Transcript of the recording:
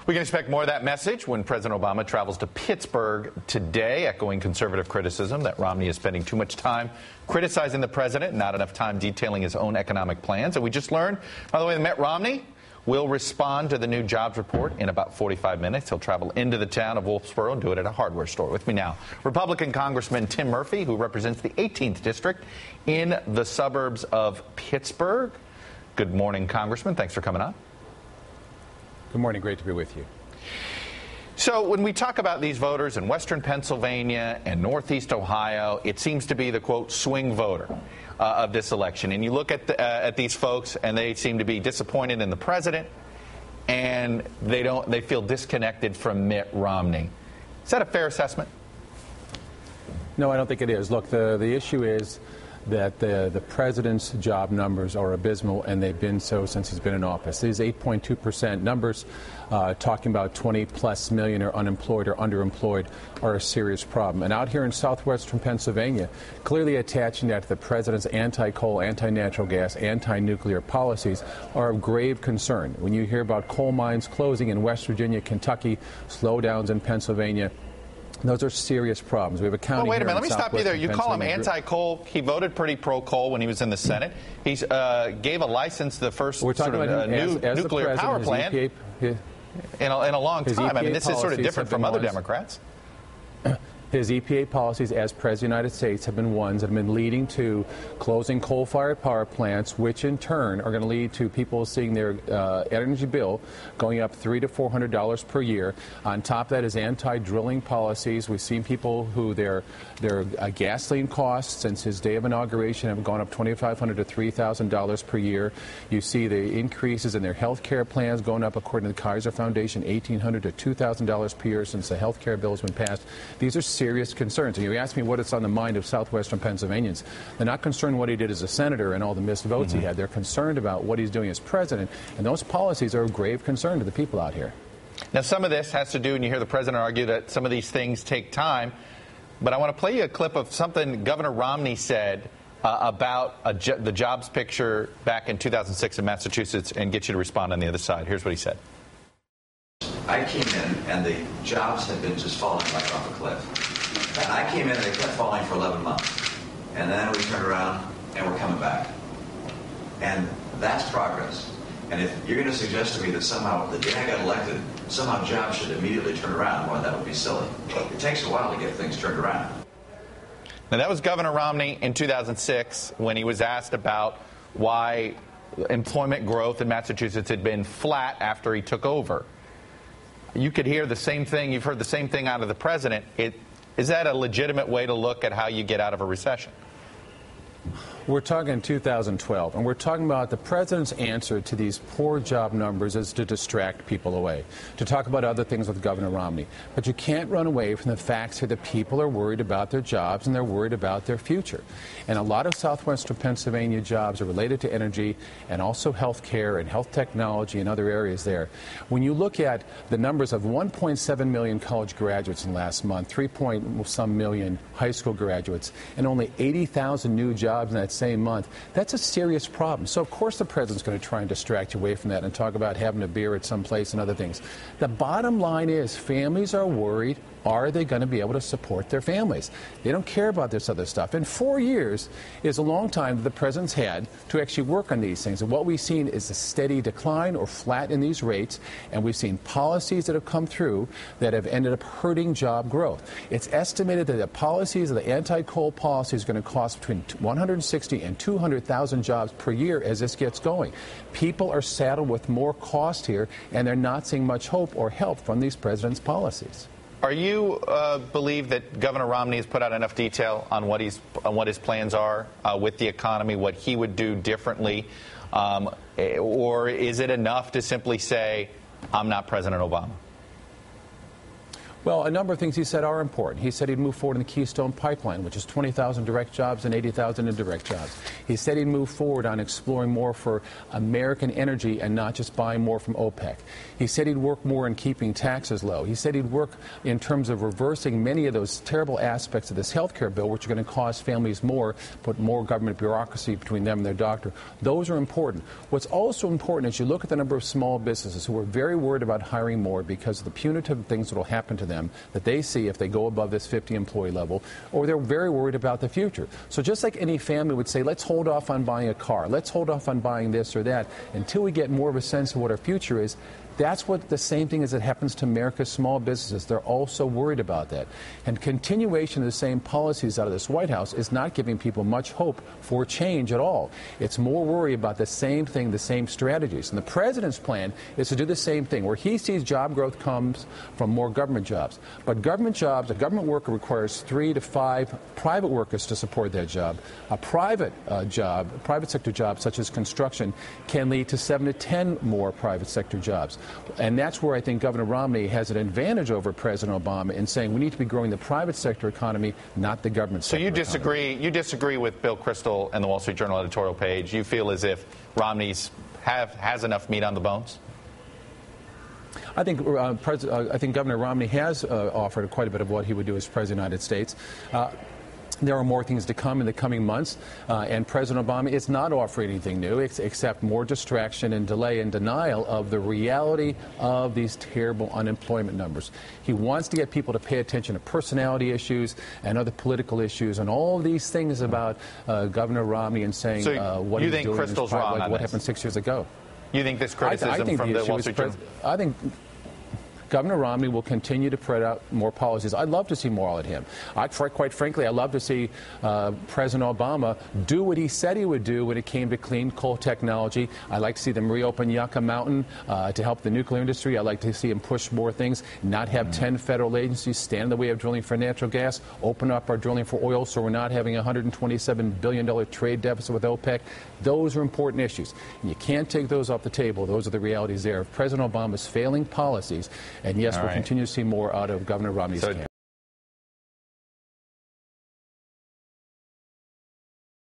We can expect more of that message when President Obama travels to Pittsburgh today, echoing conservative criticism that Romney is spending too much time criticizing the president, not enough time detailing his own economic plans. And we just learned, by the way, that Mitt Romney will respond to the new jobs report in about 45 minutes. He'll travel into the town of Wolfsboro and do it at a hardware store. With me now, Republican Congressman Tim Murphy, who represents the 18th District in the suburbs of Pittsburgh. Good morning, Congressman. Thanks for coming on. Good morning. Great to be with you. So when we talk about these voters in western Pennsylvania and northeast Ohio, it seems to be the, quote, swing voter of this election. And you look at these folks, and they seem to be disappointed in the president, and they feel disconnected from Mitt Romney. Is that a fair assessment? No, I don't think it is. Look, the issue is that the president's job numbers are abysmal, and they've been so since he's been in office. These 8.2% numbers, talking about 20-plus million are unemployed or underemployed, are a serious problem. And out here in southwestern Pennsylvania, clearly attaching that to the president's anti-coal, anti-natural gas, anti-nuclear policies are of grave concern. When you hear about coal mines closing in West Virginia, Kentucky, slowdowns in Pennsylvania, those are serious problems. We have a county. Well, wait a minute. Let me stop you there. You call him anti-coal. He voted pretty pro-coal when he was in the Senate. He gave a license to the first nuclear power plant in a long time. I mean, this is sort of different from other Democrats. His EPA policies as President of the United States have been ones that have been leading to closing coal-fired power plants, which in turn are going to lead to people seeing their energy bill going up $300 to $400 per year. On top of that is anti-drilling policies. We've seen people who their gasoline costs since his day of inauguration have gone up $2,500 to $3,000 per year. You see the increases in their health care plans going up, according to the Kaiser Foundation, $1,800 to $2,000 per year since the health care bill has been passed. These are serious concerns. And you ask me what is on the mind of southwestern Pennsylvanians. They're not concerned what he did as a senator and all the missed votes he had. They're concerned about what he's doing as president, and those policies are of grave concern to the people out here. Now, some of this has to do, and you hear the president argue that some of these things take time, but I want to play you a clip of something Governor Romney said about the jobs picture back in 2006 in Massachusetts and get you to respond on the other side. Here's what he said. I came in, and the jobs had been just falling like off a cliff. And I came in, and they kept falling for 11 months. And then we turned around, and we're coming back. And that's progress. And if you're going to suggest to me that somehow, the day I got elected, somehow jobs should immediately turn around, well, that would be silly. It takes a while to get things turned around. Now, that was Governor Romney in 2006 when he was asked about why employment growth in Massachusetts had been flat after he took over. You could hear the same thing. You've heard the same thing out of the president. Is that a legitimate way to look at how you get out of a recession? We're talking 2012, and we're talking about the president's answer to these poor job numbers is to distract people away, to talk about other things with Governor Romney. But you can't run away from the facts here that people are worried about their jobs and they're worried about their future. And a lot of southwestern Pennsylvania jobs are related to energy and also health care and health technology and other areas there. When you look at the numbers of 1.7 million college graduates in last month, 3-point-some million high school graduates, and only 80,000 new jobs in that same month, that's a serious problem. So, of course, the president's going to try and distract you away from that and talk about having a beer at some place and other things. The bottom line is families are worried. Are they going to be able to support their families? They don't care about this other stuff. And 4 years is a long time that the president's had to actually work on these things. And what we've seen is a steady decline or flat in these rates. And we've seen policies that have come through that have ended up hurting job growth. It's estimated that the policies, the anti-coal policy, is going to cost between 160 and 200,000 jobs per year as this gets going. People are saddled with more cost here, and they're not seeing much hope or help from these president's policies. Are you believe that Governor Romney has put out enough detail on what his plans are with the economy, what he would do differently, or is it enough to simply say, "I'm not President Obama"? Well, a number of things he said are important. He said he'd move forward in the Keystone Pipeline, which is 20,000 direct jobs and 80,000 indirect jobs. He said he'd move forward on exploring more for American energy and not just buying more from OPEC. He said he'd work more in keeping taxes low. He said he'd work in terms of reversing many of those terrible aspects of this health care bill, which are going to cost families more, put more government bureaucracy between them and their doctor. Those are important. What's also important is you look at the number of small businesses who are very worried about hiring more because of the punitive things that will happen to them that they see if they go above this 50-employee level, or they're very worried about the future. So just like any family would say, let's hold off on buying a car, let's hold off on buying this or that until we get more of a sense of what our future is. That's what the same thing as it happens to America's small businesses. They're also worried about that. And continuation of the same policies out of this White House is not giving people much hope for change at all. It's more worry about the same thing, the same strategies. And the president's plan is to do the same thing, where he sees job growth comes from more government jobs. But government jobs, a government worker requires 3 to 5 private workers to support that job. A private job, a private sector job such as construction, can lead to 7 to 10 more private sector jobs. And that's where I think Governor Romney has an advantage over President Obama in saying we need to be growing the private sector economy, not the government sector economy. You disagree with Bill Kristol and the Wall Street Journal editorial page. You feel as if Romney's has enough meat on the bones? I think Governor Romney has offered quite a bit of what he would do as President of the United States. There are more things to come in the coming months, and President Obama is not offering anything new except more distraction and delay and denial of the reality of these terrible unemployment numbers. He wants to get people to pay attention to personality issues and other political issues and all these things about Governor Romney and saying what he's doing. You think Kristol's wrong on what happened 6 years ago? You think this criticism from the Wall Street Journal? I think Governor Romney will continue to put out more policies. I'd love to see more out of him. Quite frankly, I'd love to see President Obama do what he said he would do when it came to clean coal technology. I'd like to see them reopen Yucca Mountain to help the nuclear industry. I'd like to see him push more things, not have 10 federal agencies stand in the way of drilling for natural gas, open up our drilling for oil so we're not having a $127 billion trade deficit with OPEC. Those are important issues. And you can't take those off the table. Those are the realities there of President Obama's failing policies. And yes, we'll continue to see more out of Governor Romney's campaign.